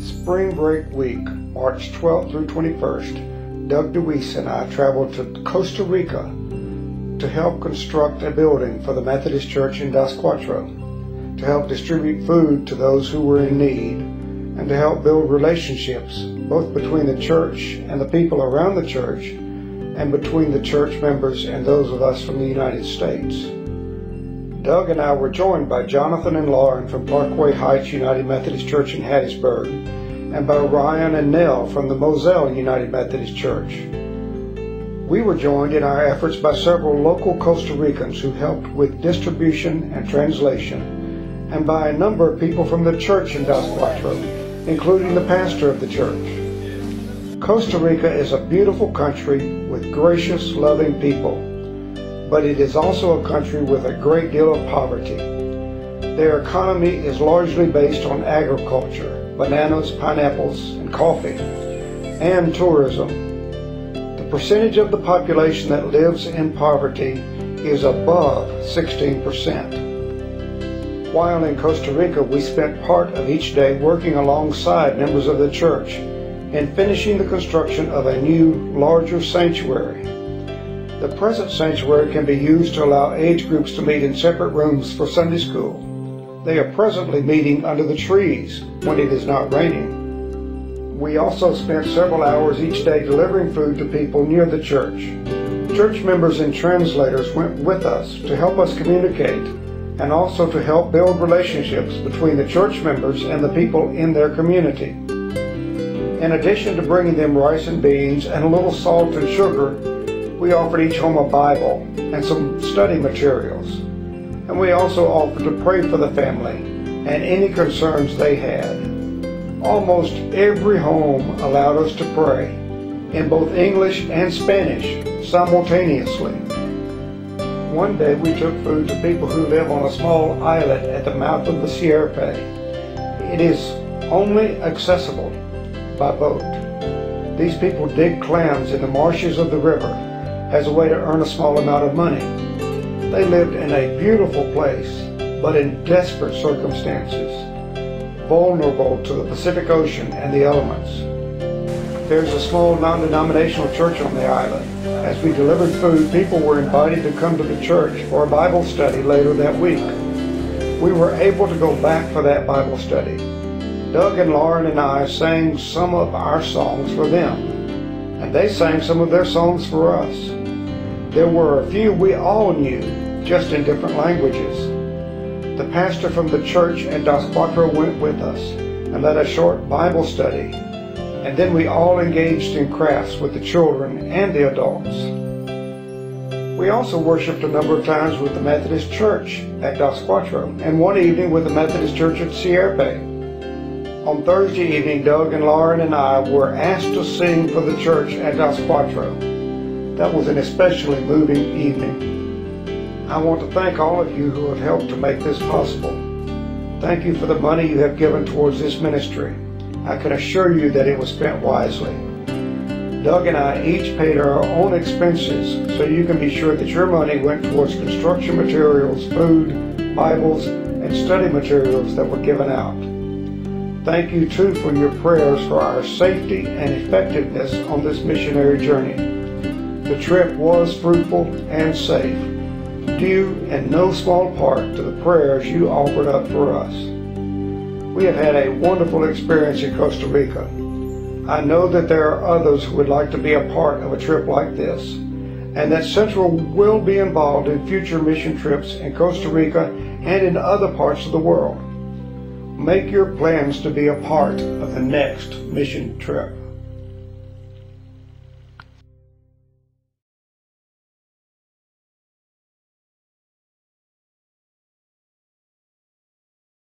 Spring break week, March 12th through 21st, Doug DeWeese and I traveled to Costa Rica to help construct a building for the Methodist Church in Dos Cuatro, to help distribute food to those who were in need, and to help build relationships both between the church and the people around the church, and between the church members and those of us from the United States. Doug and I were joined by Jonathan and Lauren from Parkway Heights United Methodist Church in Hattiesburg, and by Ryan and Nell from the Moselle United Methodist Church. We were joined in our efforts by several local Costa Ricans who helped with distribution and translation, and by a number of people from the church in Dos Cuatro, including the pastor of the church. Costa Rica is a beautiful country with gracious, loving people, but it is also a country with a great deal of poverty. Their economy is largely based on agriculture, bananas, pineapples, and coffee, and tourism. The percentage of the population that lives in poverty is above 16%. While in Costa Rica, we spent part of each day working alongside members of the church in finishing the construction of a new, larger sanctuary. The present sanctuary can be used to allow age groups to meet in separate rooms for Sunday school. They are presently meeting under the trees when it is not raining. We also spent several hours each day delivering food to people near the church. Church members and translators went with us to help us communicate, and also to help build relationships between the church members and the people in their community. In addition to bringing them rice and beans and a little salt and sugar, we offered each home a Bible and some study materials. And we also offered to pray for the family and any concerns they had. Almost every home allowed us to pray in both English and Spanish simultaneously. One day we took food to people who live on a small islet at the mouth of the Sierpe. It is only accessible by boat. These people dig clams in the marshes of the river as a way to earn a small amount of money. They lived in a beautiful place, but in desperate circumstances, vulnerable to the Pacific Ocean and the elements. There's a small non-denominational church on the island. As we delivered food, people were invited to come to the church for a Bible study later that week. We were able to go back for that Bible study. Doug and Lauren and I sang some of our songs for them, and they sang some of their songs for us. There were a few we all knew, just in different languages. The pastor from the church at Dos Cuatro went with us and led a short Bible study, and then we all engaged in crafts with the children and the adults. We also worshiped a number of times with the Methodist Church at Dos Cuatro, and one evening with the Methodist Church at Sierpe. On Thursday evening, Doug and Lauren and I were asked to sing for the church at Dos Cuatro. That was an especially moving evening. I want to thank all of you who have helped to make this possible. Thank you for the money you have given towards this ministry. I can assure you that it was spent wisely. Doug and I each paid our own expenses, so you can be sure that your money went towards construction materials, food, Bibles, and study materials that were given out. Thank you too for your prayers for our safety and effectiveness on this missionary journey. The trip was fruitful and safe, due in no small part to the prayers you offered up for us. We have had a wonderful experience in Costa Rica. I know that there are others who would like to be a part of a trip like this, and that Central will be involved in future mission trips in Costa Rica and in other parts of the world. Make your plans to be a part of the next mission trip.